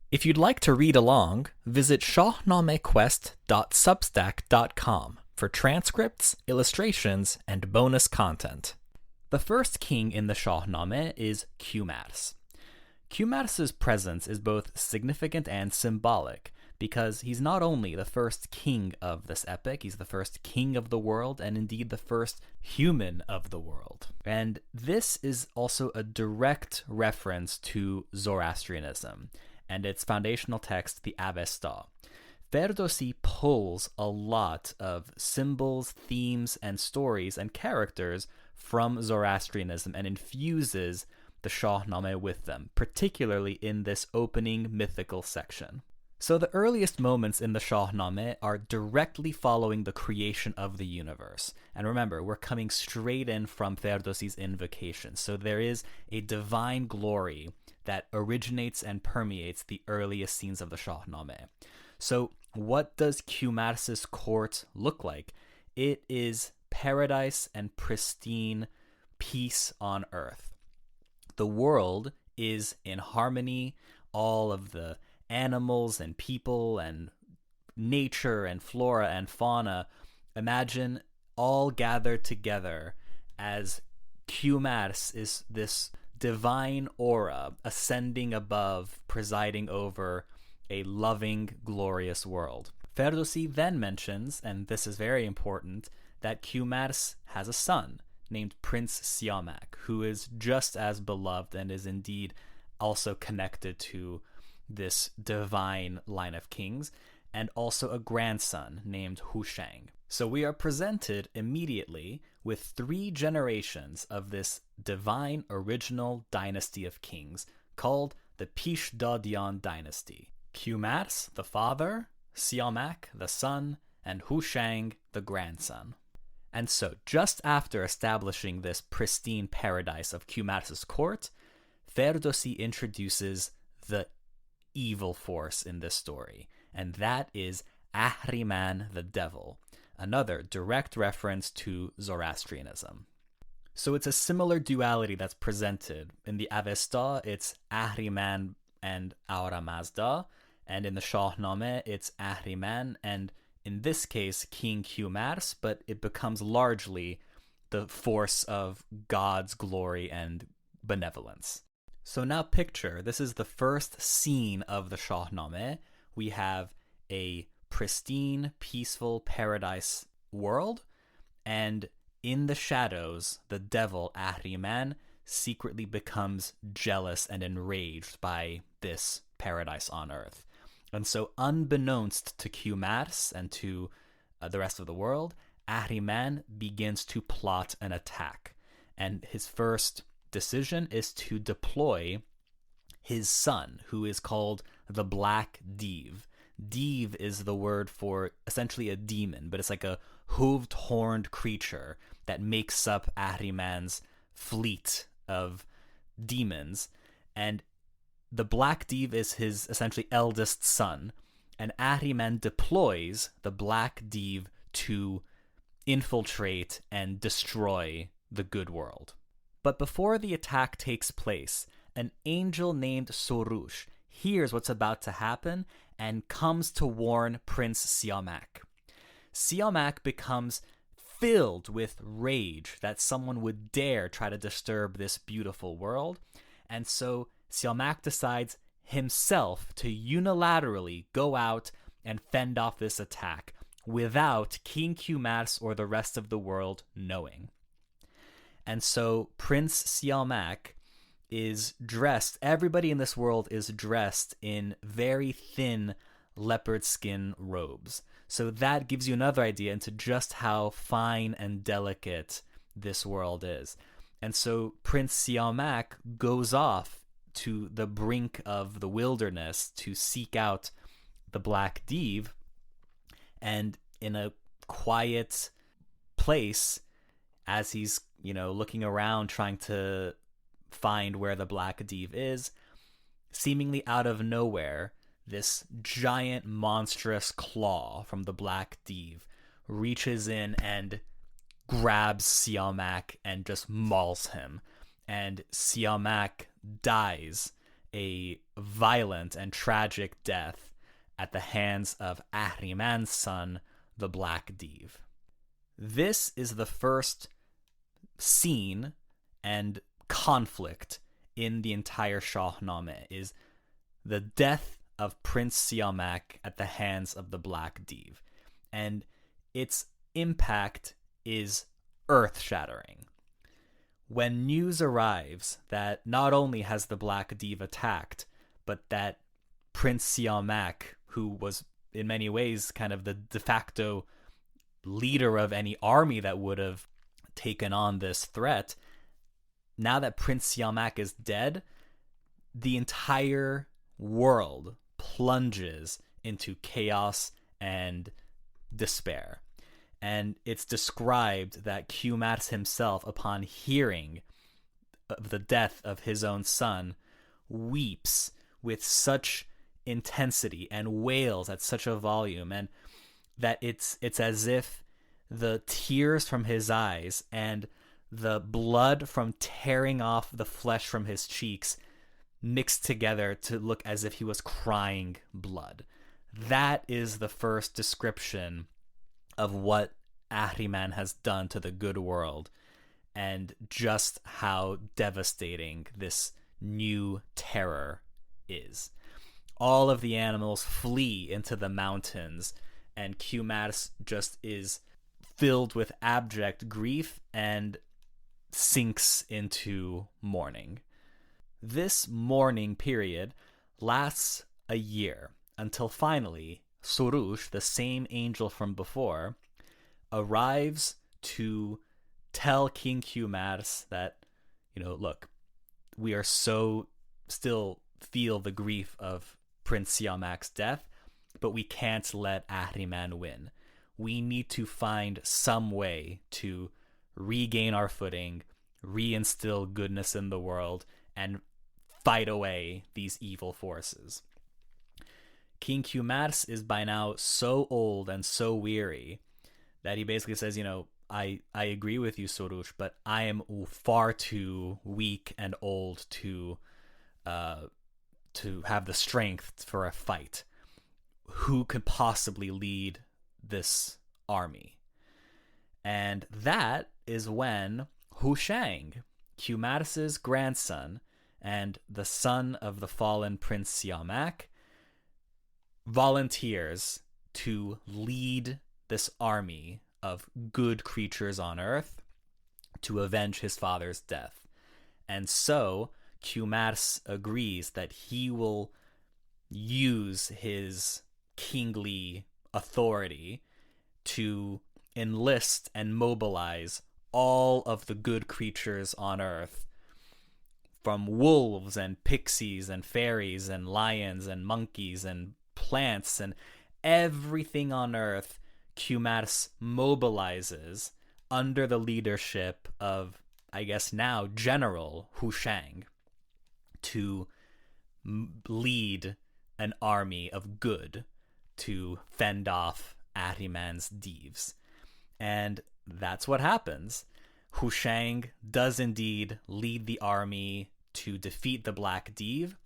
If you'd like to read along, visit shahnamequest.substack.com for transcripts, illustrations, and bonus content. The first king in the Shahnameh is Kayumars. Kayumars' presence is both significant and symbolic, because he's not only the first king of this epic, he's the first king of the world, and indeed the first human of the world. And this is also a direct reference to Zoroastrianism and its foundational text, the Avesta. Ferdowsi pulls a lot of symbols, themes, and stories and characters from Zoroastrianism and infuses the Shahnameh with them, particularly in this opening mythical section. So the earliest moments in the Shahnameh are directly following the creation of the universe. And remember, we're coming straight in from Ferdowsi's invocation. So there is a divine glory that originates and permeates the earliest scenes of the Shahnameh. So what does Kayumars' court look like? It is paradise and pristine peace on earth. The world is in harmony. All of the animals and people and nature and flora and fauna, imagine all gathered together as Kayumars is this divine aura ascending above, presiding over a loving, glorious world. Ferdowsi then mentions, and this is very important, that Kayumars has a son named Prince Siyamak, who is just as beloved and is indeed also connected to this divine line of kings, and also a grandson named Hushang. So we are presented immediately with 3 generations of this divine original dynasty of kings called the Pishdadian dynasty. Kayumars, the father, Siyamak, the son, and Hushang, the grandson. And so, just after establishing this pristine paradise of Kayumars' court, Ferdowsi introduces the evil force in this story, and that is Ahriman the devil, another direct reference to Zoroastrianism. So it's a similar duality that's presented. In the Avesta, it's Ahriman and Aura Mazda, and in the Shahnameh, it's Ahriman, and in this case, King Kayumars, but it becomes largely the force of God's glory and benevolence. So now picture, this is the first scene of the Shahnameh. We have a pristine, peaceful paradise world, and in the shadows, the devil, Ahriman, secretly becomes jealous and enraged by this paradise on earth. And so unbeknownst to Kayumars and to the rest of the world, Ahriman begins to plot an attack. And his first decision is to deploy his son, who is called the Black Div. Div is the word for essentially a demon, but it's like a hooved, horned creature that makes up Ahriman's fleet of demons. And the Black Div is his essentially eldest son, and Ahriman deploys the Black Div to infiltrate and destroy the good world. But before the attack takes place, an angel named Sorush hears what's about to happen and comes to warn Prince Siyamak. Siyamak becomes filled with rage that someone would dare try to disturb this beautiful world, and so Siyamak decides himself to unilaterally go out and fend off this attack without King Kayumars or the rest of the world knowing. And so Prince Siyamak is dressed, everybody in this world is dressed in very thin leopard skin robes. So that gives you another idea into just how fine and delicate this world is. And so Prince Siyamak goes off to the brink of the wilderness to seek out the Black Div, and in a quiet place, as he's looking around trying to find where the Black Div is, seemingly out of nowhere, this giant monstrous claw from the Black Div reaches in and grabs Siyamak and just mauls him. And Siyamak dies a violent and tragic death at the hands of Ahriman's son, the Black Div. This is the first scene and conflict in the entire Shahnameh, is the death of Prince Siyamak at the hands of the Black Div. And its impact is earth-shattering. When news arrives that not only has the Black Div attacked, but that Prince Siyamak, who was in many ways kind of the de facto leader of any army that would have taken on this threat, now that Prince Siyamak is dead, the entire world plunges into chaos and despair. And it's described that Kayumars himself, upon hearing of the death of his own son, weeps with such intensity and wails at such a volume, and that it's as if the tears from his eyes and the blood from tearing off the flesh from his cheeks mixed together to look as if he was crying blood. That is the first description of what Ahriman has done to the good world, and just how devastating this new terror is. All of the animals flee into the mountains, and Kayumars just is filled with abject grief and sinks into mourning. This mourning period lasts a year, until finally Surush, the same angel from before, arrives to tell King Kayumars that, look, we are still feel the grief of Prince Siyamak's death, but we can't let Ahriman win. We need to find some way to regain our footing, reinstill goodness in the world, and fight away these evil forces. King Kayumars is by now so old and so weary that he basically says, I agree with you, Surush, but I am far too weak and old to have the strength for a fight. Who could possibly lead this army? And that is when Hushang, Kayumars' grandson and the son of the fallen Prince Siyamak, volunteers to lead this army of good creatures on earth to avenge his father's death. And so Kayumars agrees that he will use his kingly authority to enlist and mobilize all of the good creatures on earth, from wolves and pixies and fairies and lions and monkeys and plants and everything on earth. Kayumars mobilizes under the leadership of, I guess now, General Hushang, to lead an army of good to fend off Ahriman's Divs. And that's what happens. Hushang does indeed lead the army to defeat the Black Div.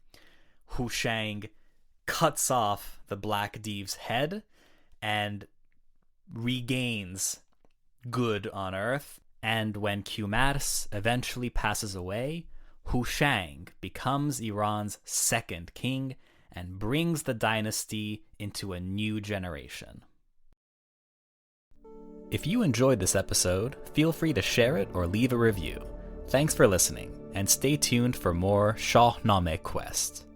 Hushang cuts off the Black Div's head and regains good on earth. And when Kayumars eventually passes away, Hushang becomes Iran's second king and brings the dynasty into a new generation. If you enjoyed this episode, feel free to share it or leave a review. Thanks for listening, and stay tuned for more Shahnameh Quest.